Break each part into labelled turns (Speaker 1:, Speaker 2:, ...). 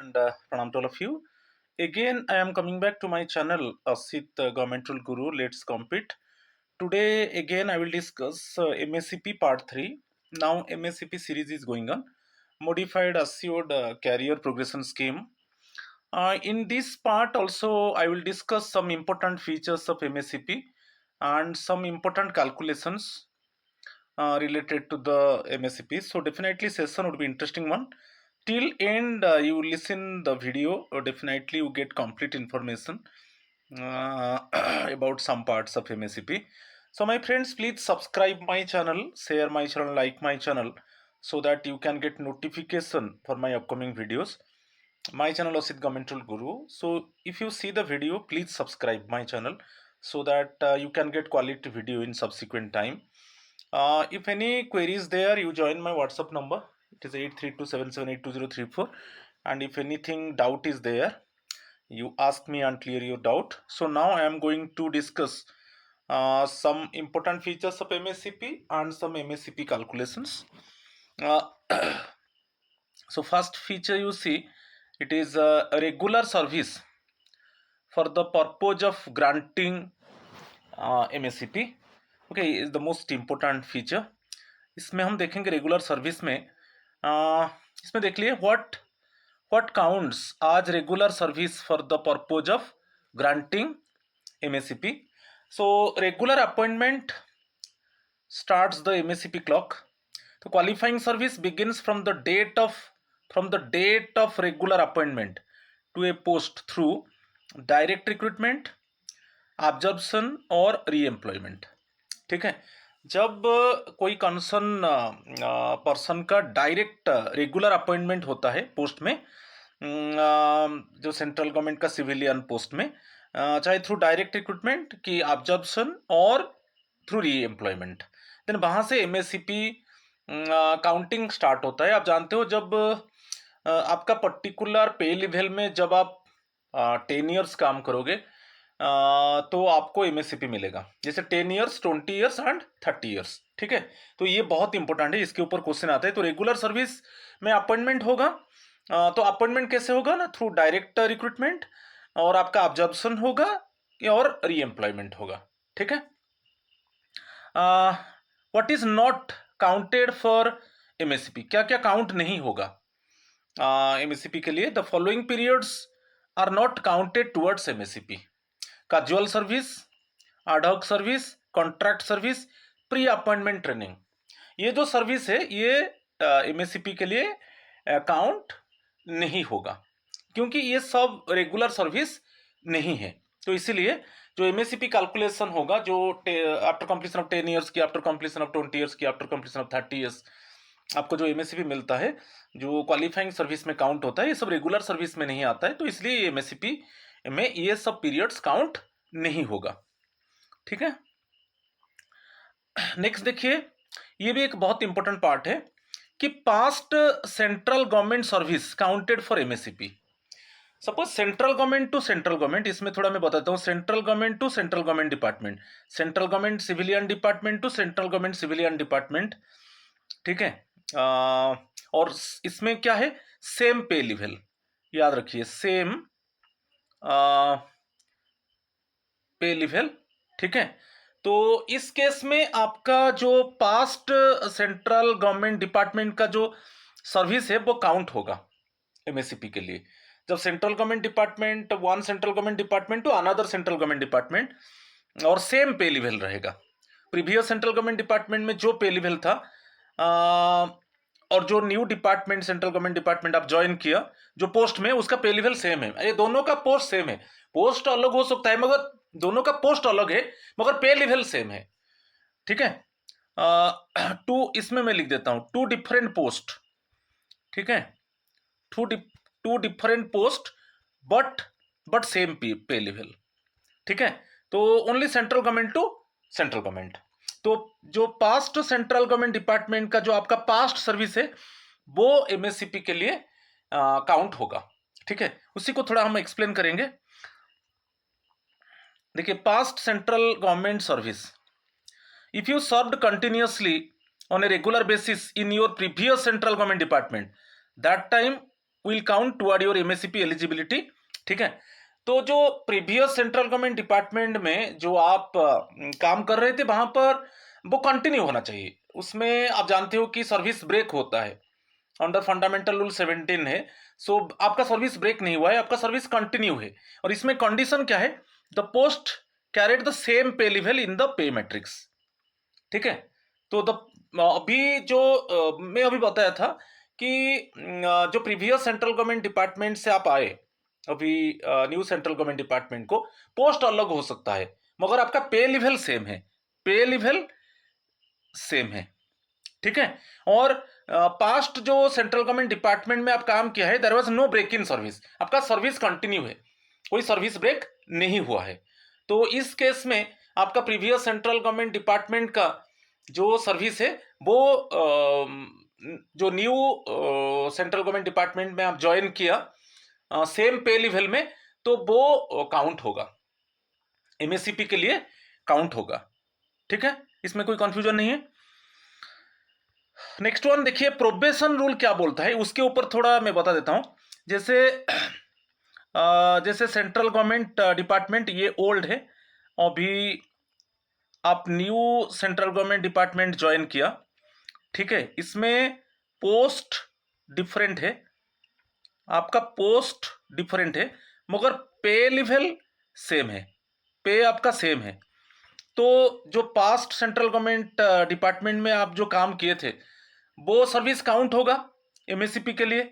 Speaker 1: and pranam to all of you. Again, I am coming back to my channel, Asit Government Rule Guru. Let's compete. Today, again, I will discuss MSCP Part 3. Now, MSCP series is going on. Modified Assured Career Progression Scheme. In this part, also, I will discuss some important features of MSCP and some important calculations related to the MSCP. So, definitely, session would be interesting one till end. You listen the video, definitely you get complete information about some parts of MSCP. So my friends, please subscribe my channel, share my channel, like my channel, so that you can get notification for my upcoming videos. My channel is Government Rule Guru. So if you see the video, please subscribe my channel so that you can get quality video in subsequent time. If any queries there, you join my WhatsApp number. It is 8327782034. And if anything doubt is there, you ask me and clear your doubt. So now I am going to discuss some important features of MSCP and some MSCP calculations. Uh, so first feature you see, it is a regular service for the purpose of granting MSCP. Okay, is the most important feature. इसमें हम देखेंगे regular service में. इसमें देख लिए what counts as regular service for the purpose of granting MSCP. So regular appointment starts the MSCP clock. तो qualifying service begins from the date of regular appointment to a post through direct recruitment, observation और reemployment. ठीक है, जब कोई concern person का direct regular appointment होता है post में, जो सेंट्रल गवर्नमेंट का सिविलियन पोस्ट में, चाहे थ्रू डायरेक्ट रिक्रूटमेंट की ऑब्जर्वेशन और थ्रू री एम्प्लॉयमेंट, देन वहाँ से MSCP काउंटिंग स्टार्ट होता है. आप जानते हो, जब आपका पर्टिकुलर पे लेवल में जब आप 10 ईयर्स काम करोगे तो आपको MSCP मिलेगा. जैसे 10 ईयर्स, 20 ईयर्स एंड 30 ईयर्स. ठीक है, तो ये बहुत इंपॉर्टेंट है, इसके ऊपर क्वेश्चन आता है. तो रेगुलर सर्विस में अपॉइंटमेंट होगा, तो अपॉइंटमेंट कैसे होगा ना, थ्रू डायरेक्ट रिक्रूटमेंट, और आपका ऑब्जर्वेशन होगा और री एम्प्लॉयमेंट होगा. ठीक है. What is not counted for MSCP, क्या क्या काउंट नहीं होगा MSCP के लिए. The following periods are not counted towards MSCP. Casual service, ad hoc service, contract service, pre appointment training. ये जो सर्विस है ये MSCP के लिए काउंट नहीं होगा, क्योंकि ये सब रेगुलर सर्विस नहीं है. तो इसीलिए जो MSCP कैलकुलेशन होगा, जो आफ्टर कंप्लीशन ऑफ 10 ईयर्स की, आफ्टर कंप्लीशन ऑफ 20 ईयर्स की, आफ्टर कंप्लीशन ऑफ 30 ईयर्स, आपको जो MSCP मिलता है, जो क्वालिफाइंग सर्विस में काउंट होता है, ये सब रेगुलर सर्विस में नहीं आता है. तो इसलिए MSCP में ये सब पीरियड्स काउंट नहीं होगा. ठीक है. नेक्स्ट देखिए, ये भी एक बहुत इंपॉर्टेंट पार्ट है कि past central government service counted for MSCP. Suppose central government to central government, इसमें थोड़ा मैं बताता हूँ. Central government to central government department, central government civilian department to central government civilian department. ठीक है. और इसमें क्या है, सेम पे लेवल, याद रखिए, सेम पे लेवल. ठीक है. तो इस केस में आपका जो पास्ट सेंट्रल गवर्नमेंट डिपार्टमेंट का जो सर्विस है वो काउंट होगा MSCP के लिए. जब central government department, one central government department to another central government department, और सेम पे लेवल रहेगा. प्रीवियस सेंट्रल गवर्नमेंट डिपार्टमेंट में जो पे लेवल था, और जो new department central government department आप ज्वाइन किया, जो पोस्ट में, उसका पे लेवल सेम है. ये दोनों का पोस्ट सेम है. पोस्ट अलग हो सकता है, मगर दोनों का पोस्ट अलग है, मगर पे लेवल सेम है. ठीक है. टू, इसमें मैं लिख देता हूं, टू डिफरेंट पोस्ट. ठीक है, two different post but same pay level. ठीक है. तो only central government to central government. तो जो पास्ट सेंट्रल गवर्नमेंट डिपार्टमेंट का जो आपका पास्ट सर्विस है वो MSCP के लिए काउंट होगा. ठीक है, उसी को थोड़ा हम एक्सप्लेन करेंगे. देखिए, past central government service, if you served continuously on a regular basis in your previous central government department, that time will count toward your MSCP eligibility. ठीक है, तो जो प्रीवियस सेंट्रल गवर्नमेंट डिपार्टमेंट में जो आप काम कर रहे थे वहां पर वो कंटिन्यू होना चाहिए। उसमें आप जानते हो कि सर्विस ब्रेक होता है, अंडर फंडामेंटल रूल 17 है। सो आपका सर्विस ब्रेक नहीं हुआ है, आपका सर्विस कंटिन्यू है। और इसमें कंडीशन क्या है, the post carried the same pay level in the pay matrix. ठीक है, तो अभी जो मैं अभी बताया था कि जो प्रीवियस सेंट्रल गवर्नमेंट डिपार्टमेंट से आप आए, अभी न्यू सेंट्रल गवर्नमेंट डिपार्टमेंट को पोस्ट अलग हो सकता है मगर आपका पे लेवल सेम है, पे लेवल सेम है। ठीक है, और पास्ट जो सेंट्रल गवर्नमेंट डिपार्टमेंट में आप काम किया है, there was no break in service, आपका सर्विस कंटिन्यू है, कोई सर्विस ब्रेक नहीं हुआ है। तो इस केस में आपका प्रीवियस सेंट्रल गवर्नमेंट डिपार्टमेंट का जो सर्विस है वो जो न्यू सेंट्रल गवर्नमेंट डिपार्टमेंट में आप ज्वाइन किया सेम पे लेवल में, तो वो काउंट होगा, एमएससीपी के लिए काउंट होगा। ठीक है, इसमें कोई कंफ्यूजन नहीं है। नेक्स्ट वन देखिए, प्रोबेशन रूल क्या बोलता है, उसके ऊपर थोड़ा मैं बता देता हूं। जैसे सेंट्रल गवर्नमेंट डिपार्टमेंट ये ओल्ड है, अभी आप new central government department join किया। ठीक है, इसमें पोस्ट डिफरेंट है, आपका पोस्ट डिफरेंट है मगर पे लेवल सेम है, पे आपका सेम है। तो जो पास्ट सेंट्रल गवर्नमेंट डिपार्टमेंट में आप जो काम किए थे वो सर्विस काउंट होगा एमएससीपी के लिए।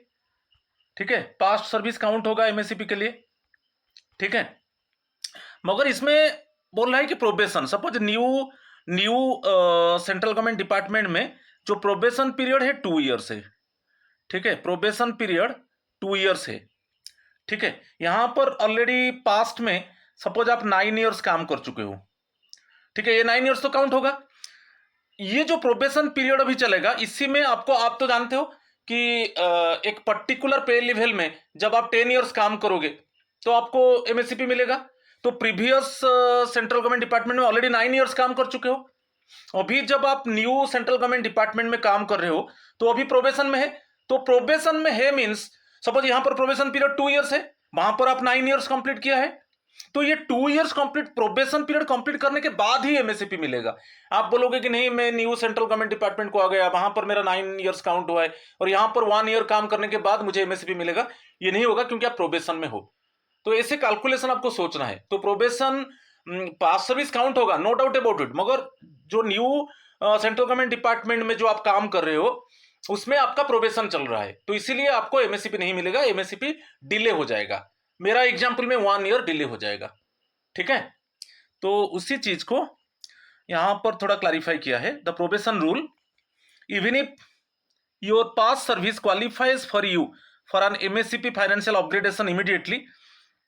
Speaker 1: ठीक है, पास्ट सर्विस काउंट होगा एमएससीपी के लिए। ठीक है, मगर इसमें बोल रहा है कि probation, suppose new new central government department में जो प्रोबेशन पीरियड है 2 ईयर्स है। ठीक है, प्रोबेशन पीरियड 2 ईयर्स है। ठीक है, यहां पर ऑलरेडी पास्ट में सपोज आप 9 ईयर्स काम कर चुके हो। ठीक है, ये 9 ईयर्स तो काउंट होगा। ये जो प्रोबेशन पीरियड अभी चलेगा, इसी में आपको, आप तो जानते हो कि एक पर्टिकुलर पे लेवल में जब आप 10 ईयर्स काम करोगे तो आपको एमएससीपी मिलेगा। तो प्रीवियस सेंट्रल गवर्नमेंट डिपार्टमेंट में ऑलरेडी 9 ईयर्स काम कर चुके हो। अभी जब आप न्यू सेंट्रल गवर्नमेंट डिपार्टमेंट में काम कर रहे हो तो अभी प्रोबेशन में है। तो प्रोबेशन में है मीन्स, सपोज यहां पर प्रोबेशन पीरियड 2 ईयर्स है, वहां पर आप 9 ईयर्स कंप्लीट किया है, तो ये 2 years complete, probation period complete करने के बाद ही एमएससीपी मिलेगा। आप बोलोगे कि नहीं, मैं न्यू सेंट्रल गवर्नमेंट डिपार्टमेंट को आ गया, वहां पर मेरा 9 ईयर्स काउंट हुआ है और यहां पर 1 ईयर काम करने के बाद मुझे एमएससीपी मिलेगा, ये नहीं होगा क्योंकि आप प्रोबेशन में हो। तो ऐसे कैलकुलेशन आपको सोचना है। तो प्रोबेशन पास सर्विस काउंट होगा, नो डाउट अबाउट इट, मगर जो न्यू सेंट्रल गवर्नमेंट डिपार्टमेंट में जो आप काम कर रहे हो उसमें आपका प्रोबेशन चल रहा है, तो इसीलिए आपको एमएससीपी नहीं मिलेगा, एमएससीपी डिले हो जाएगा। मेरा एग्जाम्पल में 1 ईयर डिले हो जाएगा। ठीक है, तो उसी चीज को यहां पर थोड़ा क्लैरिफाई किया है। The probation rule, even if your past service qualifies for you for an MSCP financial upgradation immediately,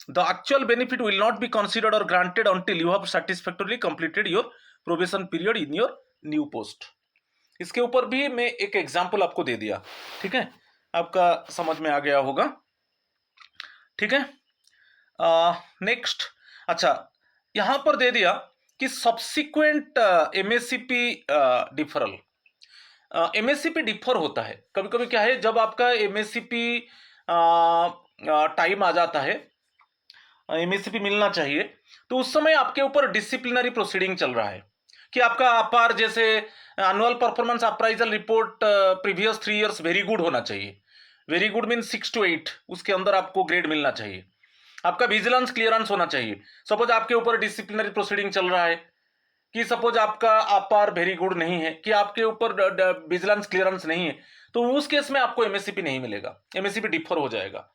Speaker 1: the actual benefit will not be considered or granted until you have satisfactorily completed your probation period in your new post। इसके ऊपर भी मैं एक example आपको दे दिया। ठीक है, आपका समझ में आ गया होगा। ठीक है, नेक्स्ट, अच्छा यहां पर दे दिया कि subsequent MSCP deferral. MSCP differ होता है कभी कभी, क्या है, जब आपका एमएससीपी टाइम आ जाता है, एमएससीपी मिलना चाहिए, तो उस समय आपके ऊपर डिसिप्लिनरी प्रोसीडिंग चल रहा है कि आपका अपार, जैसे annual performance appraisal report previous 3 years very good होना चाहिए। वेरी गुड मीन 6 to 8, उसके अंदर आपको ग्रेड मिलना चाहिए। आपका विजिलेंस क्लियरेंस होना चाहिए। सपोज आपके ऊपर डिसिप्लिनरी प्रोसीडिंग चल रहा है कि सपोज आपका अपार वेरी गुड नहीं है, कि आपके ऊपर विजिलेंस क्लियरेंस नहीं है, तो उस केस में आपको एमएससीपी नहीं मिलेगा, एमएससीपी डिफर हो जाएगा।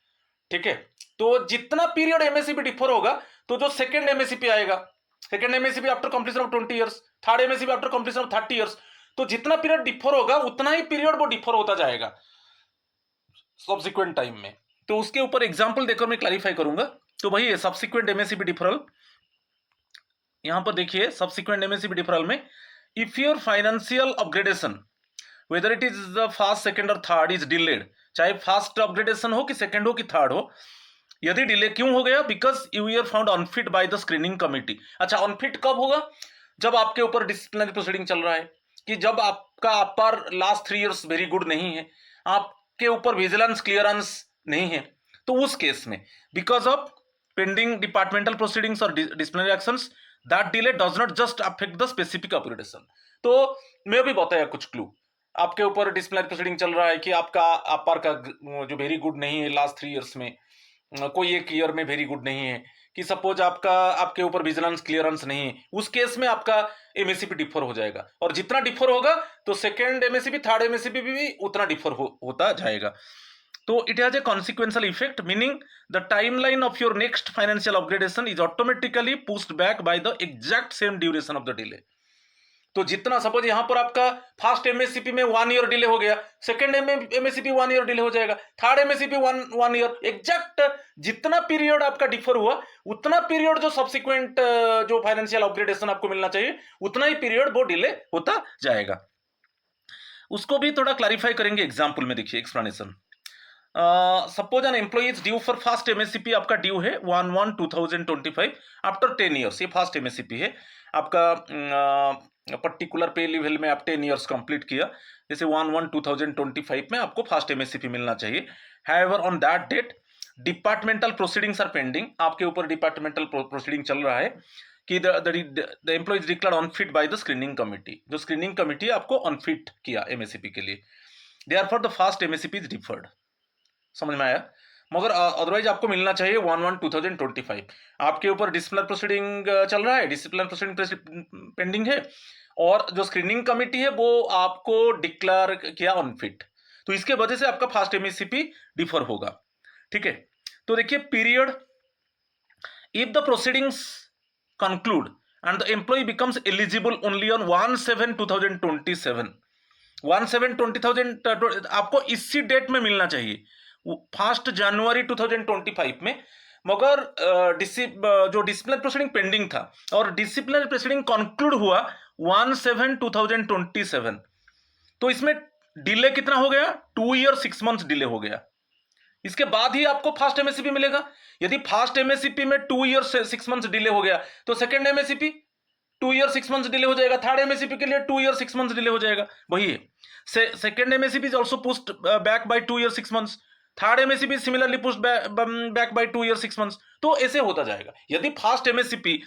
Speaker 1: ठीक है, तो जितना पीरियड एमएससीपी डिफर होगा, तो जो सेकंड एमएससीपी आएगा, second MSCP after completion of 20 years, third MSCP after completion of 30 years, तो जितना पीरियड डिफर होगा उतना ही पीरियड वो डिफर होता जाएगा सब्सिक्वेंट टाइम में। तो उसके ऊपर एग्जांपल देकर मैं क्लैरिफाई करूंगा। तो वही है सब्सिक्वेंट एमएससीपी डिफरल। यहां पर देखिए, सब्सिक्वेंट एमएससीपी डिफरल में, if your financial upgradation whether it is the first, second और थर्ड इज डिलेड, चाहे फर्स्ट अपग्रेडेशन हो कि सेकंड हो कि थर्ड हो, यदि डिले क्यों हो गया, because you are found unfit by the screening committee. अच्छा, अनफिट कब होगा, जब आपके ऊपर डिसिप्लिनरी प्रोसीडिंग चल रहा है, कि जब आपका अपर लास्ट 3 इयर्स वेरी गुड नहीं है, आपके ऊपर विजिलेंस क्लियरेंस नहीं है, तो उस केस में because of pending departmental proceedings और disciplinary actions that delay does not just affect the specific upgradation. तो मैं भी बताया कुछ क्लू, आपके ऊपर डिसिप्लिनरी प्रोसीडिंग चल रहा है कि आपका अपर का जो वेरी गुड नहीं है लास्ट 3 इयर्स में, कोई एक ईयर में वेरी गुड नहीं है, कि सपोज आपका आपके ऊपर विजिलेंस क्लियरेंस नहीं है, उस केस में आपका एमएससीपी डिफर हो जाएगा, और जितना डिफर होगा तो सेकेंड एमएससीपी थर्ड एमएससीपी भी उतना डिफर होता जाएगा। तो it has a consequential effect, meaning the timeline of your next financial upgradation is automatically pushed back by the exact same duration of the delay। तो जितना suppose यहां पर आपका फर्स्ट एमएससीपी में 1 ईयर डिले हो गया, सेकेंड एमएससीपी 1 ईयर डिले हो जाएगा, third MSCP one year, exact जितना पीरियड आपका डिफर हुआ उतना पीरियड जो सब्सिक्वेंट जो फाइनेंशियल अपग्रेडेशन आपको मिलना चाहिए उतना ही पीरियड वो डिले होता जाएगा। उसको भी थोड़ा क्लैरिफाई करेंगे एग्जाम्पल में, देखिए explanation. Suppose an employee is due for first MSCP, आपका ड्यू है 1/1/2025 आफ्टर 10 ईयर्स, ये फर्स्ट एमएससीपी है आपका, पर्टिकुलर पे लेवल में आप 10 ईयर्स कंप्लीट किया, जैसे 1/1/2025 में आपको फर्स्ट एमएससीपी मिलना चाहिए। However on that date departmental proceedings are pending, आपके ऊपर डिपार्टमेंटल प्रोसीडिंग चल रहा है कि the employee is declared unfit by the screening committee, जो स्क्रीनिंग कमिटी आपको अनफिट किया एमएससीपी के लिए, therefore the first MSCP is deferred. समझ में आया? मगर अदरवाइज आपको मिलना चाहिए 1/1/2025। आपके ऊपर डिसिप्लिनरी प्रोसीडिंग चल रहा है, डिसिप्लिनरी प्रोसीडिंग पेंडिंग है, और जो स्क्रीनिंग कमिटी है वो आपको डिक्लेयर किया अनफिट, तो इसके वजह से आपका फर्स्ट एमएससीपी डिफर होगा। ठीक है, तो देखिए period, if the proceedings conclude and the employee becomes eligible only on 1/7/2027, 1/7/2000 आपको इसी डेट में मिलना चाहिए, 1 जनवरी 2025 में, मगर जो डिसिप्लिनरी प्रोसीडिंग पेंडिंग था और डिसिप्लिनरी प्रोसीडिंग कंक्लूड हुआ 1/7/2027, तो इसमें डिले कितना हो गया? 2 ईयर 6 मंथ्स डिले हो गया। इसके बाद ही आपको फर्स्ट एमएससीपी मिलेगा। यदि फर्स्ट एमएससीपी में 2 ईयर 6 मंथ्स डिले हो गया तो second MSCP 2 year 6 months delay हो जाएगा, थर्ड एमएससीपी के लिए 2 ईयर 6 मंथ्स डिले हो जाएगा। वही है, second MSCP is also pushed back by 2 year 6 months, third MSCP similarly pushed back by 2 year 6 months, तो ऐसे होता जाएगा। यदि फर्स्ट एमएससीपी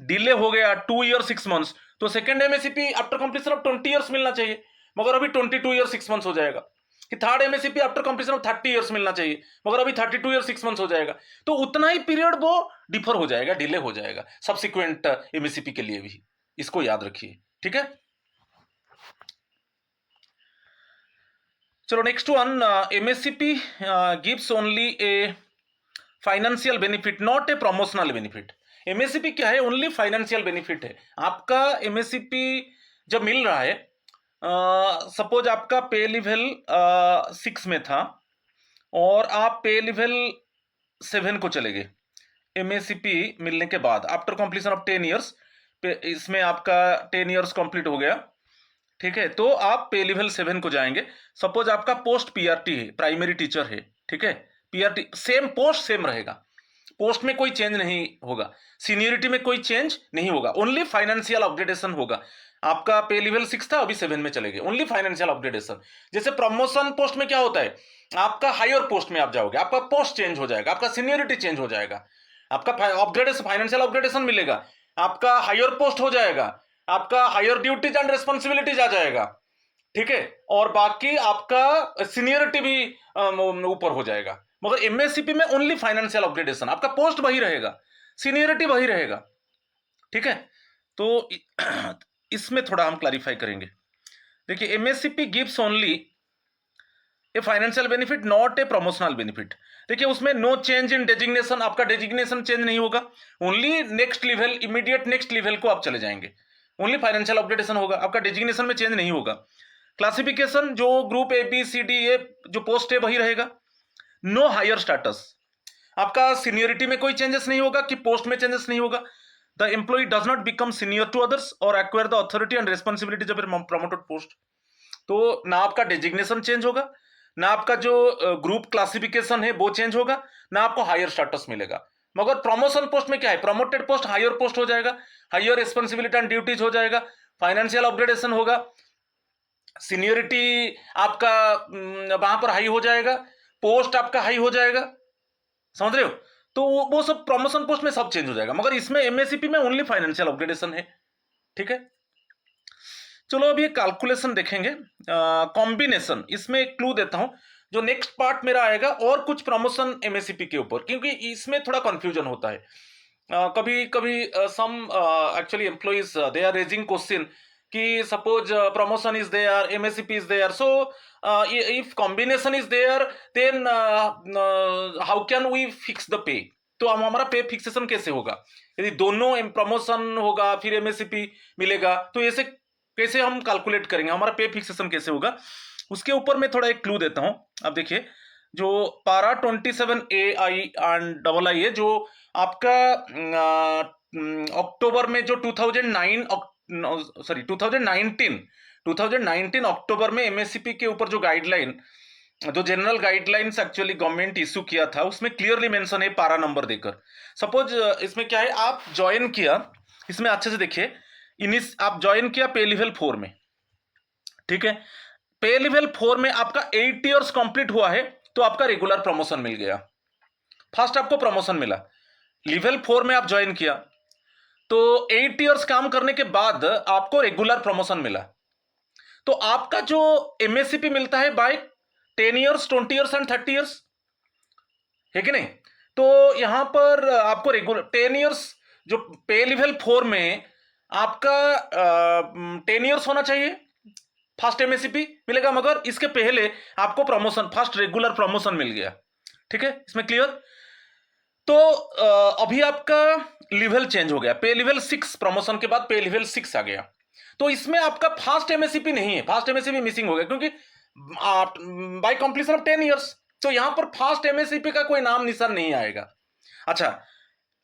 Speaker 1: डिले हो गया 2 ईयर 6 मंथ्स तो second MSCP after completion of 20 years मिलना चाहिए, मगर अभी 22 ईयर 6 मंथ्स हो जाएगा। कि third MSCP after completion of 30 years मिलना चाहिए, मगर अभी 32 ईयर 6 मंथ्स हो जाएगा, तो उतना ही पीरियड वो डिफर हो जाएगा, डिले हो जाएगा सब्सिक्वेंट एमएससीपी के लिए भी, इसको याद रखिए। ठीक है, चलो next one, MSCP gives only a financial benefit not a promotional benefit. MSCP क्या है? ओनली फाइनेंशियल बेनिफिट है। आपका एमएससीपी जब मिल रहा है, सपोज आपका पे लेवल 6 में था और आप पे लेवल 7 को चले गए एमएससीपी मिलने के बाद, आफ्टर कंप्लीशन ऑफ 10 ईयर्स, इसमें आपका 10 ईयर्स कंप्लीट हो गया। ठीक है, तो आप पे लेवल 7 को जाएंगे। सपोज आपका पोस्ट पीआरटी है, प्राइमरी टीचर है। ठीक है, पीआरटी सेम पोस्ट सेम रहेगा, पोस्ट में कोई चेंज नहीं होगा, सीनियरिटी में कोई चेंज नहीं होगा, ओनली फाइनेंशियल अपग्रेडेशन होगा। आपका पे लेवल 6 था, अभी 7 में चले गए, ओनली फाइनेंशियल अपग्रेडेशन। जैसे प्रमोशन पोस्ट में क्या होता है, आपका हायर पोस्ट में आप जाओगे, आपका पोस्ट चेंज हो जाएगा, आपका सीनियरिटी चेंज हो जाएगा, आपका अपग्रेडेशन फाइनेंशियल अपग्रेडेशन मिलेगा, आपका हायर पोस्ट हो जाएगा, आपका हायर ड्यूटीज एंड रिस्पॉन्सिबिलिटीज आ जाएगा। ठीक है, और बाकी आपका सीनियरिटी भी ऊपर हो जाएगा। मगर एमएससीपी में ओनली फाइनेंशियल अपग्रेडेशन, आपका पोस्ट वही रहेगा, सीनियरिटी वही रहेगा। ठीक है, तो इसमें थोड़ा हम क्लैरिफाई करेंगे। देखिए, MSCP gives only a financial benefit not a promotional benefit. देखिए, उसमें नो चेंज इन डेजिग्नेशन, आपका डेजिग्नेशन चेंज नहीं होगा, only next level, immediate next level को आप चले जाएंगे, ओनली फाइनेंशियल अपग्रेडेशन होगा, आपका डेजिग्नेशन में चेंज नहीं होगा। क्लासिफिकेशन जो group A B C D A जो पोस्ट है वही रहेगा। नो हायर स्टेटस, आपका सीनियरिटी में कोई चेंजेस नहीं होगा कि पोस्ट में चेंजेस नहीं होगा। The employee does not become senior to others और acquire the authority and responsibilities of a promoted post. तो ना आपका डेजिग्नेशन चेंज होगा, ना आपका जो ग्रुप क्लासिफिकेशन है वो चेंज होगा, ना आपको हायर स्टेटस मिलेगा। मगर प्रमोशन पोस्ट में क्या है, प्रमोटेड पोस्ट हायर पोस्ट हो जाएगा, हायर रिस्पॉन्सिबिलिटी एंड ड्यूटीज हो जाएगा, फाइनेंशियल अपग्रेडेशन होगा, सीनियरिटी आपका वहां पर हाई हो जाएगा, पोस्ट आपका हाई हो जाएगा, समझ रहे हो? तो वो सब प्रमोशन पोस्ट में सब चेंज हो जाएगा, मगर इसमें एमएससीपी में ओनली फाइनेंशियल अपग्रेडेशन है। ठीक है, चलो अब ये कैलकुलेशन देखेंगे। कॉम्बिनेशन, इसमें एक क्लू देता हूं, जो नेक्स्ट पार्ट मेरा आएगा और कुछ प्रमोशन एमएससीपी के ऊपर, क्योंकि इसमें थोड़ा कंफ्यूजन होता है। कभी कभी some actually employees they are raising question कि suppose promotion is there, MSCP is there, so if combination is there then how can we fix the pay? तो हम हमारा पे फिक्सेशन कैसे होगा? यदि दोनों प्रमोशन होगा फिर एमएससीपी मिलेगा, तो ऐसे कैसे हम कैलकुलेट करेंगे, हमारा पे फिक्सेशन कैसे होगा? उसके ऊपर मैं थोड़ा एक क्लू देता हूं। अब देखिए, जो पारा 27A एंड डबल आई है, जो आपका अक्टूबर में जो 2019 अक्टूबर में एमएससीपी के ऊपर जो गाइडलाइन, जो general guidelines actually government issue किया था, उसमें क्लियरली मेंशन है पारा नंबर देकर। सपोज इसमें क्या है, आप ज्वाइन किया, इसमें अच्छे से देखिए, आप ज्वाइन किया पे लेवल 4 में, ठीक है, पे लेवल 4 में आपका 8 इयर्स कंप्लीट हुआ है, तो आपका रेगुलर प्रमोशन मिल गया, फर्स्ट आपको प्रमोशन मिला। लेवल 4 में आप ज्वाइन किया, तो 8 इयर्स काम करने के बाद आपको रेगुलर प्रमोशन मिला, तो आपका जो एमएससीपी मिलता है by 10 years, 20 years and 30 years, है कि नहीं? तो यहां पर आपको रेगुलर 10 इयर्स, जो पे लेवल 4 में आपका 10 इयर्स होना चाहिए, फर्स्ट एमएससीपी मिलेगा, मगर इसके पहले आपको प्रमोशन, फर्स्ट रेगुलर प्रमोशन मिल गया। ठीक है, इसमें क्लियर? तो अभी आपका लेवल चेंज हो गया, पे लेवल 6, प्रमोशन के बाद पे लेवल 6 आ गया, तो इसमें आपका फास्ट एमएससीपी नहीं है, फास्ट एमएससीपी मिसिंग हो गया, क्योंकि बाय कंप्लीशन ऑफ 10 इयर्स, तो यहां पर फास्ट एमएससीपी का कोई नाम निशान नहीं आएगा। अच्छा,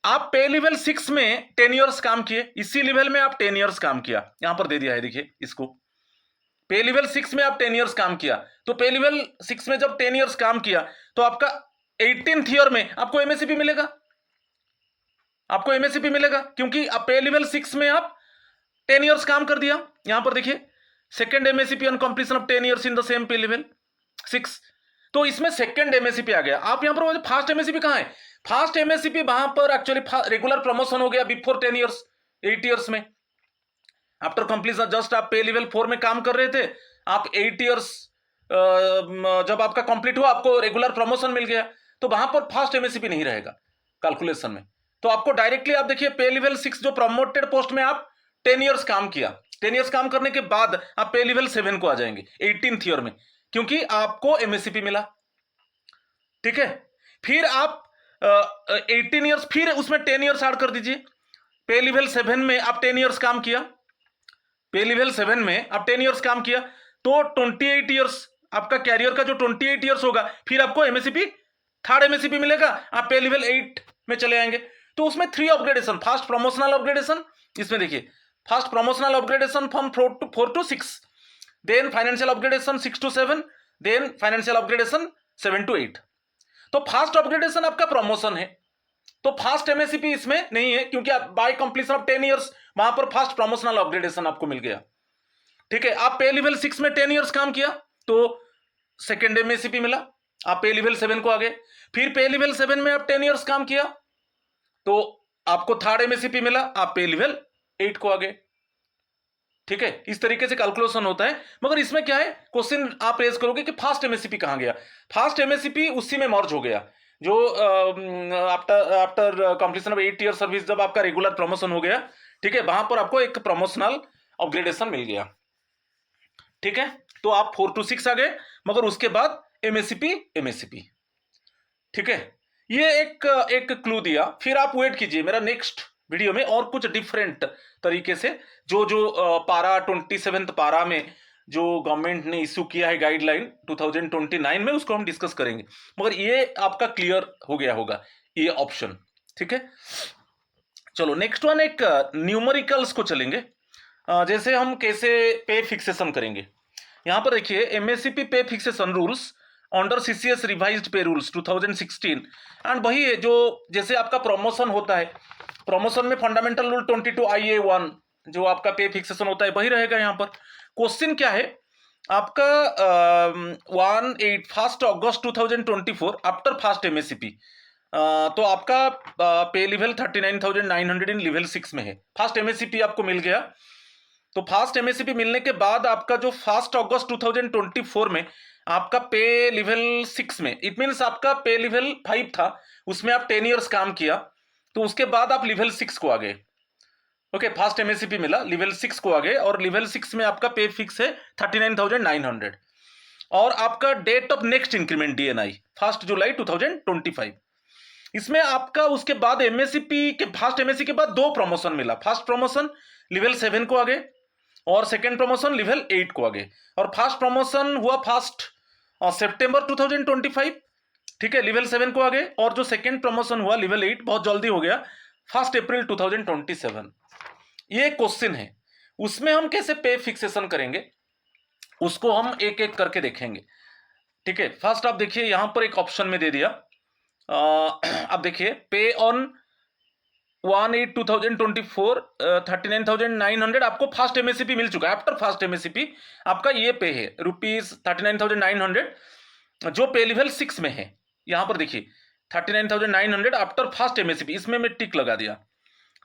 Speaker 1: आप पे लेवल 6 में 10 इयर्स काम किए, इसी लेवल में आप 10 इयर्स काम किया, यहां पर दे दिया है, देखिए इसको, पे लेवल 6 में आप 10 इयर्स काम किया, तो पे लेवल 6 में जब 10 इयर्स काम किया, तो आपका 18th ईयर में आपको एमएससीपी मिलेगा, आपको एमएससीपी मिलेगा, क्योंकि आप पे लेवल 6 में आप 10 इयर्स काम कर दिया। यहां पर देखिए, second MSCP on completion of 10 years in the same pay level 6, तो इसमें सेकंड एमएससीपी आ गया। आप यहां पर फास्ट एमएससीपी कहां है? फास्ट एमएससीपी वहां पर एक्चुअली रेगुलर प्रमोशन हो गया बिफोर 10 इयर्स, 8 इयर्स में, आफ्टर कंप्लीशन, जस्ट आप पे लेवल 4 में काम कर रहे थे, आप 8 इयर्स जब आपका कंप्लीट हुआ, आपको रेगुलर प्रमोशन मिल गया, तो वहां पर फास्ट एमएससीपी नहीं रहेगा कैलकुलेशन में। तो आपको डायरेक्टली, आप देखिए, पे लेवल 6 जो प्रमोटेड पोस्ट में आप 10 इयर्स काम किया, 10 इयर्स काम करने के बाद आप पे लेवल 7 को आ जाएंगे 18th ईयर में, क्योंकि आपको एमएससीपी मिला। ठीक है, फिर आप 18 इयर्स, फिर उसमें 10 इयर्स ऐड कर दीजिए, पे लेवल 7 में आप 10 इयर्स काम किया, पे लेवल 7 में आप 10 इयर्स काम किया, तो 28 इयर्स आपका कैरियर का जो 28 इयर्स होगा, फिर आपको एमएससीपी, थर्ड एमएससीपी मिलेगा, आप पे लेवल 8 में चले आएंगे। तो उसमें 3 अपग्रेडेशन, फर्स्ट प्रमोशनल अपग्रेडेशन, इसमें देखिए first promotional upgradation from 4 to 6, then financial upgradation 6 to 7, then financial upgradation 7 to 8। तो फास्ट अपग्रेडेशन आपका प्रमोशन है, तो फास्ट एमएससीपी इसमें नहीं है, क्योंकि आप बाय कंप्लीशन ऑफ 10 इयर्स वहां पर फास्ट प्रमोशनल अपग्रेडेशन आपको मिल गया। ठीक है, आप पे लेवल 6 में 10 इयर्स काम किया, तो सेकेंड एमएससीपी मिला, आप पे लेवल 7 को आ गए, फिर पे लेवल 7 में आप 10 इयर्स काम किया, तो आपको थर्ड एमएससीपी मिला, आप पे लेवल 8 को आ गए। ठीक है, इस तरीके से कैलकुलेशन होता है, मगर इसमें क्या है, क्वेश्चन आप रेज करोगे कि फास्ट एमएससीपी कहां गया? फास्ट एमएससीपी उसी में मर्ज हो गया, जो after completion of 8 year service, जब आपका रेगुलर प्रमोशन हो गया, ठीक है, वहां पर आपको एक प्रमोशनल अपग्रेडेशन मिल गया। ठीक है, तो आप 4 to 6 आ गए, मगर उसके बाद एमएससीपी। ठीक है, ये एक क्लू दिया, फिर आप वेट कीजिए मेरा नेक्स्ट वीडियो में और कुछ डिफरेंट तरीके से, जो पारा 27th पारा में जो गवर्नमेंट ने इशू किया है गाइडलाइन 2029 में, उसको हम डिस्कस करेंगे, मगर ये आपका क्लियर हो गया होगा ये ऑप्शन। ठीक है, चलो नेक्स्ट वन, एक न्यूमेरिकल्स को चलेंगे, जैसे हम कैसे पे फिक्सेशन करेंगे। यहां पर देखिए, एमएससीपी पे fixation rules under CCS revised पे रूल्स 2016, एंड वही है जो, जैसे आपका प्रमोशन होता है, प्रमोशन में फंडामेंटल रूल 22 IA1 जो आपका पे फिक्सेशन होता है, वही रहेगा। यहां पर क्वेश्चन क्या है आपका 1 अगस्त 2024 आफ्टर फास्ट एमएससीपी, तो आपका पे लेवल 39,900 इन लेवल 6 में है। फास्ट एमएससीपी आपको मिल गया। तो फास्ट एमएससीपी मिलने के बाद आपका जो 1 अगस्त 2024 में आपका पे लेवल 6 में, इट मीन्स आपका पे लेवल 5 था, उसमें आप 10 ईयर्स काम किया, तो उसके बाद आप लेवल 6 को आ गए। ओके, फास्ट एमएससीपी मिला, लेवल 6 को आ गए, और लेवल 6 में आपका पे फिक्स है 39,900। और आपका date of next increment DNI 1 जुलाई 2025। इसमें आपका उसके बाद एमएससीपी के, फास्ट एमएससी के बाद 2 प्रमोशन मिला। फर्स्ट प्रमोशन लेवल 7 को आ गए, और सेकेंड प्रमोशन लेवल 8 को आ गए। और फर्स्ट प्रमोशन हुआ 1 सितंबर 2025, ठीक है, लेवल 7 को आ गए। और जो सेकेंड प्रमोशन हुआ लेवल 8 बहुत जल्दी हो गया, 1 अप्रैल 2027। ये क्वेश्चन है, उसमें हम कैसे पे फिक्सेशन करेंगे उसको हम एक एक करके देखेंगे। ठीक है, फर्स्ट आप देखिए यहां पर एक ऑप्शन में दे दिया। अब देखिए पे ऑन 1/8/2024 39,900 आपको फास्ट एमएससीपी मिल चुका है। आफ्टर फास्ट एमएससीपी आपका ये पे है ₹39,900, जो पे लेवल 6 में है। यहां पर देखिए 39,900 आफ्टर फास्ट एमएससीपी, इसमें मैं टिक लगा दिया।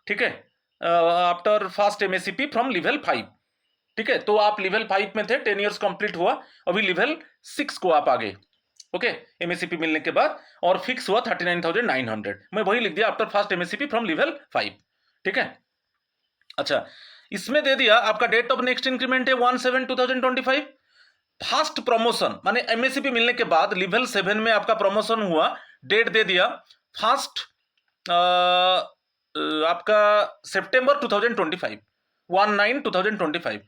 Speaker 1: ठीक है, after fast MSCP from level 5। ठीक है, तो आप लेवल 5 में थे, 10 ईयर्स कंप्लीट हुआ, अभी लेवल 6 को आप आ गए। ओके, एमएससीपी मिलने के बाद, और फिक्स हुआ 39,900। मैं वही लिख दिया, after fast MSCP from level 5। ठीक है, अच्छा, इसमें दे दिया आपका डेट ऑफ नेक्स्ट इंक्रीमेंट है 1/7/2025। फास्ट प्रमोशन माने एमएससीपी मिलने के बाद लेवल 7 में आपका प्रमोशन हुआ, डेट दे दिया फास्ट आपका सितंबर 2025, 1/9/2025।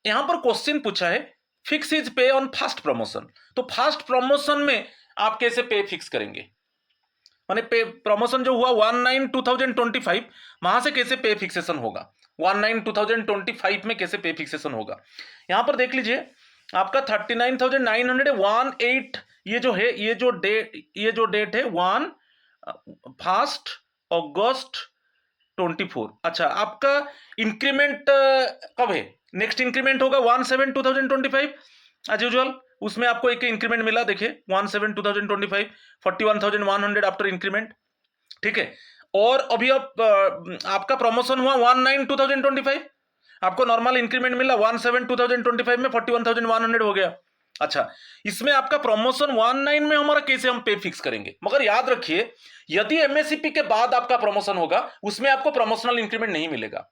Speaker 1: यहां पर क्वेश्चन पूछा है फिक्स इज पे ऑन फास्ट प्रमोशन। तो फास्ट प्रमोशन में आप कैसे पे फिक्स करेंगे, माने पे प्रमोशन जो हुआ 1/9/2025, वहां से कैसे पे फिक्सेशन होगा, 1/9/2025 में कैसे पे फिक्सेशन होगा। यहां पर देख लीजिए आपका 39,918, ये जो है, ये जो डेट है 1 अगस्त 2024। अच्छा, आपका इंक्रीमेंट कब है, नेक्स्ट इंक्रीमेंट होगा 1/7/2025 एज यूजुअल। उसमें आपको एक इंक्रीमेंट मिला, देखिए 1/7/2025 41,100 आफ्टर इंक्रीमेंट। ठीक है, और अभी अब आपका प्रमोशन हुआ 1/9/2025, आपको नॉर्मल इंक्रीमेंट मिला 1/7/2025 में 41,100 हो गया। अच्छा, इसमें आपका प्रमोशन 1/9 में हमारा कैसे हम पे फिक्स करेंगे, मगर याद रखिए यदि एमएससीपी के बाद आपका प्रमोशन होगा उसमें आपको प्रमोशनल इंक्रीमेंट नहीं मिलेगा।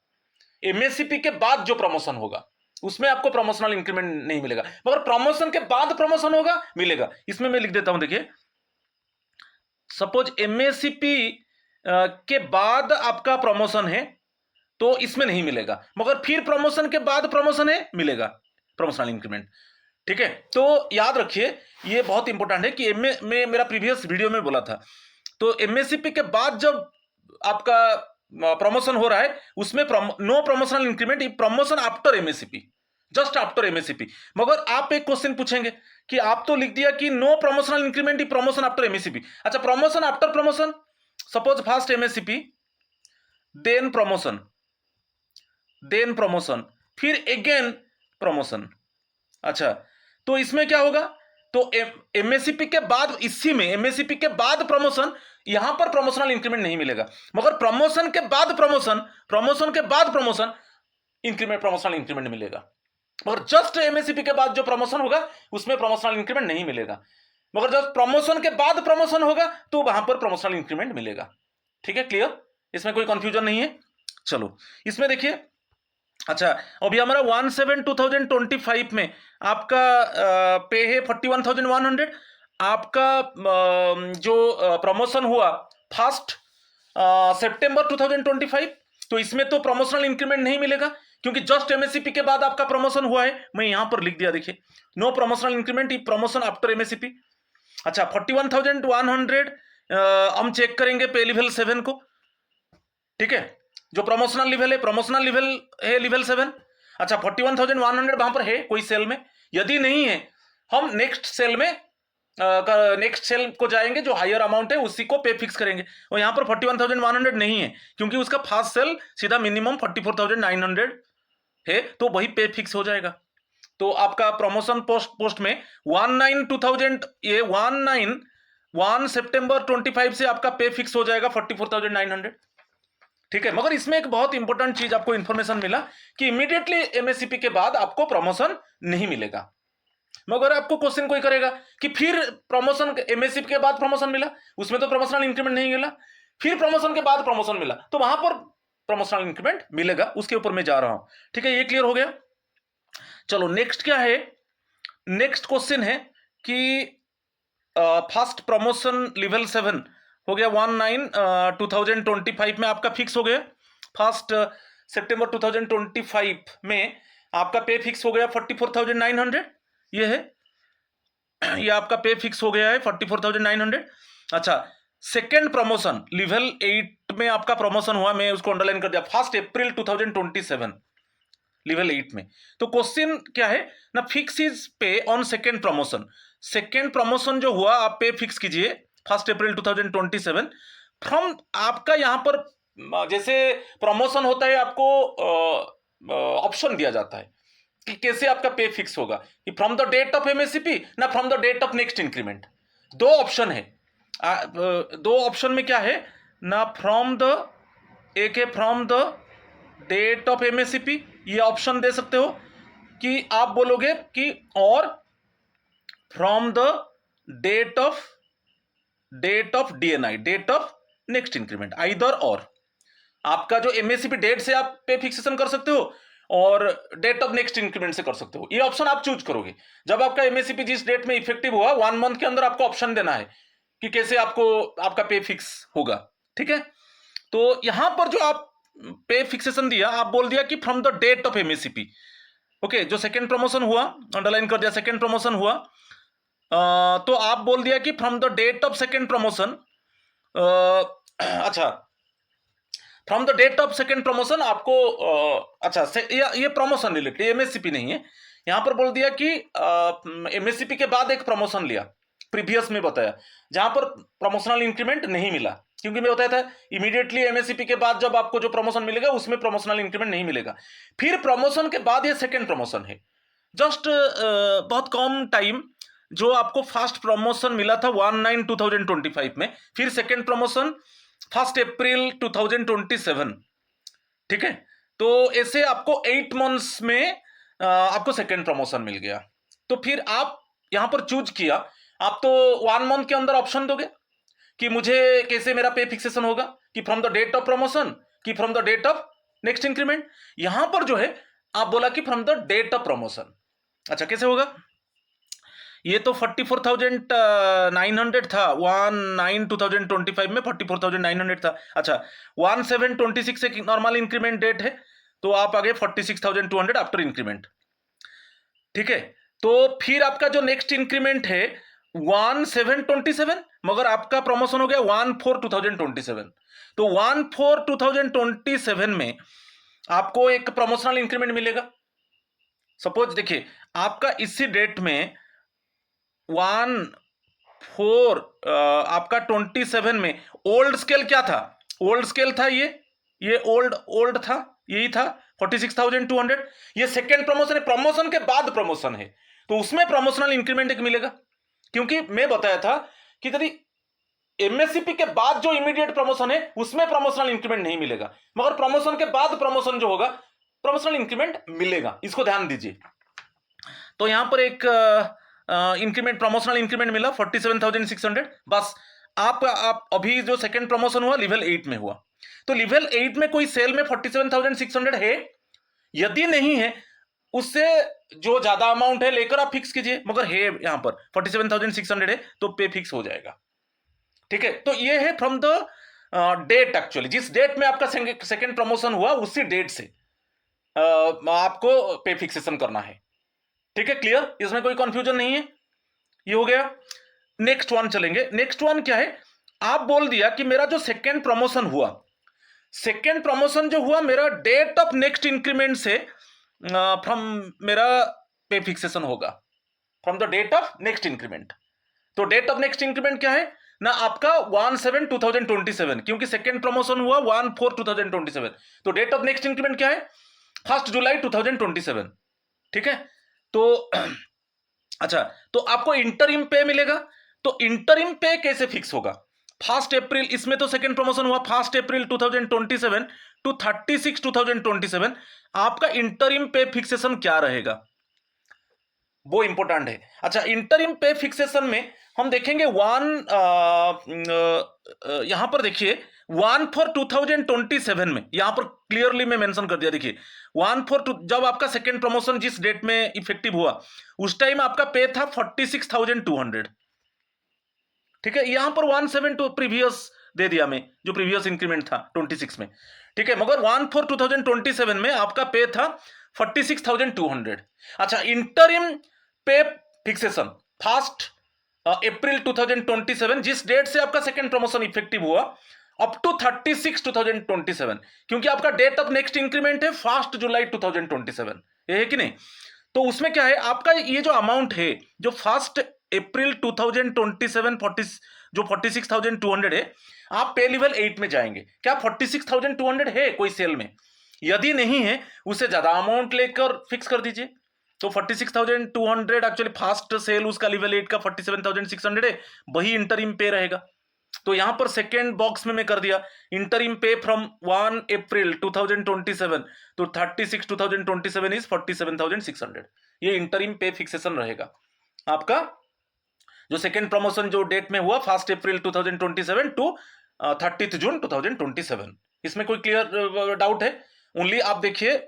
Speaker 1: एमएससीपी के बाद जो प्रमोशन होगा उसमें आपको प्रमोशनल इंक्रीमेंट नहीं मिलेगा, मगर प्रमोशन के बाद प्रमोशन होगा, मिलेगा। इसमें मैं लिख देता हूं, देखिए सपोज एमएससीपी के बाद आपका प्रमोशन है तो इसमें नहीं मिलेगा, मगर फिर प्रमोशन के बाद प्रमोशन है, मिलेगा प्रमोशनल इंक्रीमेंट। ठीक है, तो याद रखिए ये बहुत इंपॉर्टेंट है कि में मेरा प्रीवियस वीडियो में बोला था, तो एमएससीपी के बाद जब आपका प्रमोशन हो रहा है उसमें no promotional increment, promotion after MSCP, just after MSCP. मगर आप एक क्वेश्चन पूछेंगे कि आप तो लिख दिया कि no promotional increment, promotion after MSCP. अच्छा, promotion after promotion, suppose first MSCP then promotion फिर अगेन प्रमोशन। अच्छा, तो इसमें क्या होगा, तो एमएससीपी के बाद, इसी में एमएससीपी के बाद प्रमोशन, यहां पर प्रमोशनल इंक्रीमेंट नहीं मिलेगा, मगर प्रमोशन के बाद प्रमोशन इंक्रीमेंट, प्रमोशनल इंक्रीमेंट मिलेगा। मगर जस्ट एमएससीपी के बाद जो प्रमोशन होगा उसमें प्रमोशनल इंक्रीमेंट नहीं मिलेगा, मगर जब प्रमोशन के बाद प्रमोशन होगा तो वहां पर प्रमोशनल इंक्रीमेंट मिलेगा। ठीक है, क्लियर, इसमें कोई कंफ्यूजन नहीं है। चलो, इसमें देखिए, अच्छा अभी हमारा 1/7/2025 में आपका पे है 41,100। आपका जो प्रमोशन हुआ 1 सितंबर 2025, तो इसमें तो प्रमोशनल इंक्रीमेंट नहीं मिलेगा क्योंकि जस्ट एमएससीपी के बाद आपका प्रमोशन हुआ है। मैं यहां पर लिख दिया, देखिए no promotional increment, promotion after MSCP. अच्छा, 41,100 हम चेक करेंगे पे लेवल 7 को। ठीक है, जो प्रमोशनल लेवल है, प्रमोशनल लेवल है लेवल 7। अच्छा, 41,100 वहां पर है कोई सेल में, यदि नहीं है हम नेक्स्ट सेल को जाएंगे, जो हायर अमाउंट है उसी को पे फिक्स करेंगे। और यहां पर 41,100 नहीं है क्योंकि उसका फर्स्ट सेल सीधा मिनिमम 44,900 है, तो वही पे फिक्स हो जाएगा। तो आपका प्रमोशन पोस्ट में 19 ये 1 सितंबर 25 से आपका पे फिक्स हो जाएगा 44,900। ठीक है, मगर इसमें एक बहुत इंपॉर्टेंट चीज आपको इंफॉर्मेशन मिला कि इमीडिएटली एमएससीपी के बाद आपको प्रमोशन नहीं मिलेगा। मगर आपको क्वेश्चन कोई करेगा कि फिर प्रमोशन एमएससीपी के बाद प्रमोशन मिला, उसमें तो प्रमोशनल इंक्रीमेंट नहीं मिला, फिर प्रमोशन के बाद प्रमोशन मिला, तो वहां पर प्रमोशनल इंक्रीमेंट मिलेगा, उसके ऊपर मैं जा रहा हूं। ठीक है, ये क्लियर हो गया। चलो नेक्स्ट क्या है, नेक्स्ट क्वेश्चन है कि फर्स्ट प्रमोशन लेवल 7 हो गया 19/2025 में आपका फिक्स हो गया। 1 सितंबर 2025 में आपका पे फिक्स हो गया 44,900। ये है, ये आपका पे फिक्स हो गया है 44,900। अच्छा, सेकेंड प्रमोशन लेवल 8 में आपका प्रमोशन हुआ, मैं उसको अंडरलाइन कर दिया, 1 अप्रैल 2027 लेवल 8 में। तो क्वेश्चन क्या है ना, फिक्स इज पे on second promotion. Second promotion जो हुआ आप पे फिक्स कीजिए 1 अप्रैल 2027 फ्रॉम, आपका यहां पर जैसे प्रमोशन होता है आपको ऑप्शन दिया जाता है कि कैसे आपका पे फिक्स होगा, कि from the date of MSCP ना from the date of next increment. दो ऑप्शन है, दो ऑप्शन में क्या है ना, फ्रॉम द, एक है from the date of MSCP, ये ऑप्शन दे सकते हो कि आप बोलोगे कि or from the date of DNI, date of next increment, either or. आपका जो एमएससीपी डेट से आप पे फिक्सेशन कर सकते हो और डेट ऑफ नेक्स्ट इंक्रीमेंट से कर सकते हो, ये ऑप्शन आप चूज करोगे। जब आपका एमएससीपी जिस डेट में इफेक्टिव हुआ 1 मंथ के अंदर आपको ऑप्शन देना है कि कैसे आपको आपका पे फिक्स होगा। ठीक है, तो यहां पर जो आप पे फिक्सेशन दिया, आप बोल दिया कि from the date of MSCP. Okay, जो सेकेंड प्रमोशन हुआ, अंडरलाइन कर दिया, सेकेंड प्रमोशन हुआ, तो आप बोल दिया कि from the date of second promotion. अच्छा, from the date of second promotion आपको अच्छा ये प्रमोशन रिलेटेड, एमएससीपी नहीं है। यहां पर बोल दिया कि एमएससीपी के बाद एक प्रमोशन लिया, प्रीवियस में बताया, जहां पर प्रमोशनल इंक्रीमेंट नहीं मिला, क्योंकि मैं बताया था इमीडिएटली एमएससीपी के बाद जब आपको जो प्रमोशन मिलेगा उसमें प्रमोशनल इंक्रीमेंट नहीं मिलेगा। फिर प्रमोशन के बाद ये सेकेंड प्रमोशन है, जस्ट बहुत कम टाइम, जो आपको फर्स्ट प्रमोशन मिला था 1/9/2025 में, फिर सेकेंड प्रमोशन 1 अप्रैल 2027। ठीक है, तो ऐसे आपको 8 मंथ्स में आपको सेकेंड प्रमोशन मिल गया। तो फिर आप यहां पर चूज किया, आप तो 1 मंथ के अंदर ऑप्शन दोगे कि मुझे कैसे मेरा पे फिक्सेशन होगा, कि from the date of promotion कि from the date of next increment. यहां पर जो है आप बोला कि from the date of promotion. अच्छा, कैसे होगा, ये तो 44,900 था 1/9/2025 में, 44,900 था। अच्छा, 1/7/26 एक नॉर्मल इंक्रीमेंट डेट है, तो आप आगे 46,200 आफ्टर इंक्रीमेंट। ठीक है, तो फिर आपका जो नेक्स्ट इंक्रीमेंट है 1/7/27, मगर आपका प्रमोशन हो गया 1/4/2027। तो 1/4/2027 में आपको एक प्रमोशनल इंक्रीमेंट मिलेगा। सपोज देखिए, आपका इसी डेट में 1/4 आपका 27 में ओल्ड स्केल क्या था, ओल्ड स्केल था, ये ओल्ड था, यही था 46,200। ये सेकेंड प्रमोशन है, प्रमोशन के बाद प्रमोशन है, तो उसमें प्रमोशनल इंक्रीमेंट एक मिलेगा। क्योंकि मैं बताया था कि यदि एमएससीपी के बाद जो इमीडिएट प्रमोशन है उसमें प्रमोशनल इंक्रीमेंट नहीं मिलेगा, मगर प्रमोशन के बाद प्रमोशन जो होगा प्रमोशनल इंक्रीमेंट मिलेगा, इसको ध्यान दीजिए। तो यहां पर एक इंक्रीमेंट, प्रमोशनल इंक्रीमेंट मिला 47,600। बस आप अभी जो सेकंड प्रमोशन हुआ लेवल 8 में हुआ, तो लेवल 8 में कोई सेल में 47,600 है, यदि नहीं है उससे जो ज्यादा अमाउंट है लेकर आप फिक्स कीजिए, मगर है यहां पर 47,600 है तो पे फिक्स हो जाएगा। ठीक है, तो ये है फ्रॉम द डेट, एक्चुअली जिस डेट में आपका सेकंड प्रमोशन हुआ उसी डेट से आपको पे फिक्सेशन करना है। ठीक है, क्लियर, इसमें कोई कंफ्यूजन नहीं है, ये हो गया। नेक्स्ट वन चलेंगे। नेक्स्ट वन क्या है, आप बोल दिया कि मेरा जो सेकेंड प्रमोशन हुआ, सेकेंड प्रमोशन जो हुआ मेरा डेट ऑफ नेक्स्ट इंक्रीमेंट से फ्रॉम मेरा पे फिक्सेशन होगा from the date of next increment. तो डेट ऑफ नेक्स्ट इंक्रीमेंट क्या है ना, आपका 1/7/2027, क्योंकि सेकेंड प्रमोशन हुआ 1/4/2027, तो डेट ऑफ नेक्स्ट इंक्रीमेंट क्या है 1 जुलाई 2027। ठीक है, तो अच्छा, तो आपको इंटरिम पे मिलेगा। तो इंटरिम पे कैसे फिक्स होगा? 1 अप्रैल, इसमें तो सेकंड प्रमोशन हुआ 1 अप्रैल 2027 टू 36 2027। आपका इंटरिम पे फिक्सेशन क्या रहेगा, वो इंपॉर्टेंट है। अच्छा, इंटरिम पे फिक्सेशन में हम देखेंगे यहां पर देखिए 1/4/2027 में, यहां पर क्लियरली मैं मेंशन कर दिया। देखिए 1/4 जब आपका सेकंड प्रमोशन जिस डेट में इफेक्टिव हुआ उस टाइम आपका पे था 46,200। ठीक है, यहां पर 1/7 प्रीवियस दे दिया मैं, जो प्रीवियस इंक्रीमेंट था 26 में। ठीक है, मगर 1/4/2027 में आपका पे था 46,200। अच्छा, इंटरिम पे फिक्सेशन 1 अप्रैल 2027, जिस डेट से आपका सेकंड प्रमोशन इफेक्टिव हुआ अप टू 36 2027, क्योंकि आपका डेट ऑफ नेक्स्ट इंक्रीमेंट है 1 जुलाई 2027, ये है कि नहीं? तो उसमें क्या है, आपका ये जो अमाउंट है, जो 1 अप्रैल 2027 जो 46,200 है, आप पे लेवल 8 में जाएंगे। क्या 46,200 है कोई सेल में? यदि नहीं है, उससे ज्यादा अमाउंट लेकर फिक्स कर दीजिए। तो 46,200 एक्चुअली फास्ट सेल उसका लेवल 8 का 47,600 है, वही इंटरिम पे रहेगा। तो यहां पर सेकेंड बॉक्स में मैं कर दिया इंटरिम पे फ्रॉम 1 अप्रैल 2027 तो 36 2027 इज 47,600। ये इंटरिम पे फिक्सेशन रहेगा आपका, जो सेकेंड प्रमोशन जो डेट में हुआ 1 अप्रैल 2027 टू 30 जून 2027। इसमें कोई क्लियर डाउट है? ओनली आप देखिए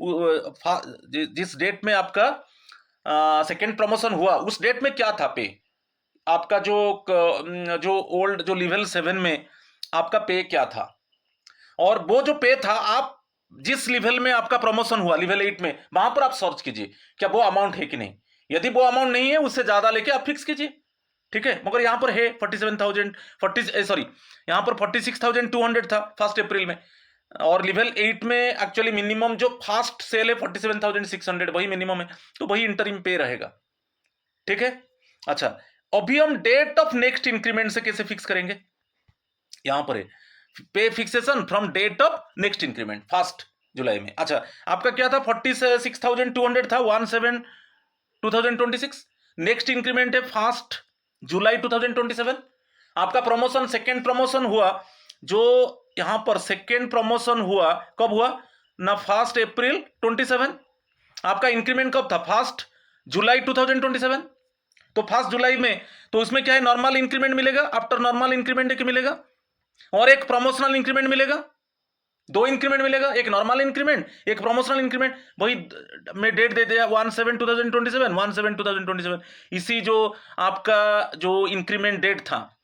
Speaker 1: जिस डेट में आपका सेकेंड प्रमोशन हुआ उस डेट में क्या था पे, आपका जो ओल्ड जो लेवल 7 में आपका पे क्या था, और वो जो पे था आप जिस लेवल में आपका प्रमोशन हुआ लेवल 8 में, वहां पर आप सर्च कीजिए क्या वो अमाउंट है कि नहीं। यदि वो अमाउंट नहीं है, उससे ज्यादा लेके आप फिक्स कीजिए। ठीक है, मगर यहां पर है 47,000 सॉरी, यहां पर 46,200 था 1 अप्रैल में, और लेवल 8 में एक्चुअली मिनिमम जो फास्ट सेल है 47,600 वही मिनिमम है, तो वही इंटरिम पे रहेगा। ठीक है, अच्छा, अभी हम डेट ऑफ नेक्स्ट इंक्रीमेंट से कैसे फिक्स करेंगे? यहां पर है pay fixation from date of next increment 1 जुलाई में। अच्छा, आपका क्या था 46,200 था 1/7/2026। नेक्स्ट इंक्रीमेंट है 1 जुलाई 2027। आपका प्रमोशन सेकेंड प्रमोशन हुआ, जो यहां पर सेकेंड प्रमोशन हुआ कब हुआ ना 1 अप्रैल 27। आपका इंक्रीमेंट कब था 1 जुलाई 2027। तो 1 जुलाई में तो उसमें क्या है, नॉर्मल इंक्रीमेंट मिलेगा, आफ्टर नॉर्मल इंक्रीमेंट एक मिलेगा और एक प्रमोशनल इंक्रीमेंट मिलेगा। दो इंक्रीमेंट मिलेगा, एक नॉर्मल इंक्रीमेंट एक प्रमोशनल इंक्रीमेंट। वही मैं डेट दे दिया 1/7/2027 1/7/2027, इसी जो आपका जो इंक्रीमेंट डेट था।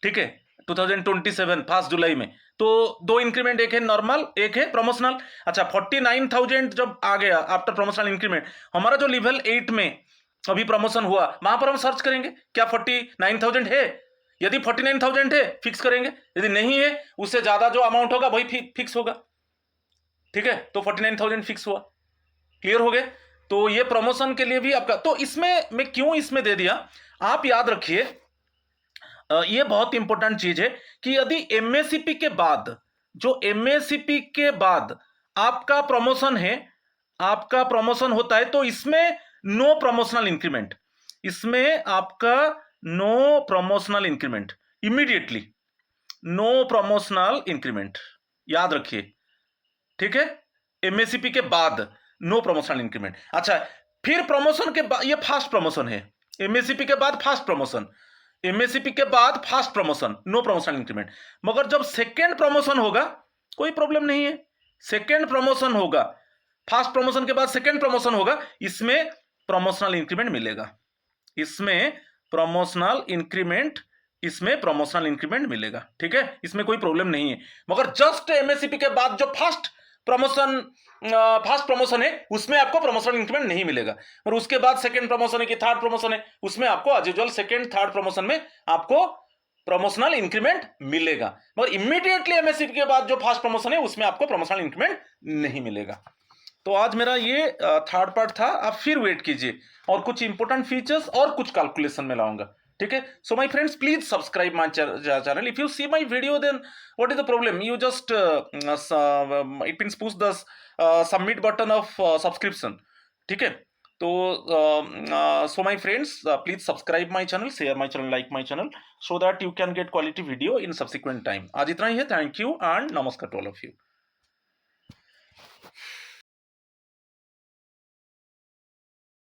Speaker 1: ठीक है, 2027 1 जुलाई में तो दो इंक्रीमेंट, एक है नॉर्मल एक है प्रमोशनल। अच्छा, 49,000 जब आ गया आफ्टर प्रमोशनल इंक्रीमेंट, हमारा जो लेवल 8 में अभी प्रमोशन हुआ वहां पर हम सर्च करेंगे क्या 49,000 है। यदि 49,000 है फिक्स करेंगे, यदि नहीं है उससे ज्यादा जो अमाउंट होगा वही फिक्स होगा। ठीक है, तो 49,000 फिक्स हुआ। क्लियर हो गए? तो ये प्रमोशन के लिए भी आपका, तो इसमें मैं क्यों इसमें दे दिया, आप याद रखिए, ये बहुत इंपॉर्टेंट चीज है कि यदि एमएससीपी के बाद, जो एमएससीपी के बाद आपका प्रमोशन है, आपका प्रमोशन होता है, तो इसमें नो प्रमोशनल इंक्रीमेंट, इसमें आपका no promotional increment immediately, no promotional increment, याद रखिए। ठीक है, एमएससीपी के बाद नो प्रमोशनल इंक्रीमेंट। अच्छा, फिर प्रमोशन के बाद, ये फास्ट प्रमोशन है, एमएससीपी के बाद फास्ट प्रमोशन, एमएससीपी के बाद fast promotion, no promotional increment. मगर जब सेकेंड प्रमोशन होगा कोई प्रॉब्लम नहीं है, सेकेंड प्रमोशन होगा, फास्ट प्रमोशन के बाद सेकेंड प्रमोशन होगा, इसमें प्रमोशनल इंक्रीमेंट मिलेगा, इसमें प्रमोशनल इंक्रीमेंट, इसमें प्रमोशनल इंक्रीमेंट मिलेगा। ठीक है, इसमें कोई प्रॉब्लम नहीं है। मगर जस्ट एमएससीपी के बाद जो फास्ट प्रमोशन है उसमें आपको प्रमोशनल इंक्रीमेंट नहीं मिलेगा, और उसके बाद सेकंड प्रमोशन है कि थर्ड प्रमोशन है, उसमें आपको as usual second third promotion में आपको प्रमोशनल इंक्रीमेंट मिलेगा। मगर इमीडिएटली एमएससीपी के बाद जो फास्ट प्रमोशन है उसमें आपको प्रमोशनल इंक्रीमेंट नहीं मिलेगा। तो आज मेरा ये थर्ड पार्ट था, आप फिर वेट कीजिए और कुछ इंपॉर्टेंट फीचर्स और कुछ कैलकुलेशन में लाऊंगा। ठीक है, so my friends please subscribe my channel. If you see my video then what is the problem, you just it means push the submit button of subscription. ठीक है, So my friends, please subscribe my channel, share my channel, like my channel, so that you can get quality video in subsequent time. आज इतना ही है. Thank you and namaskar to all of you.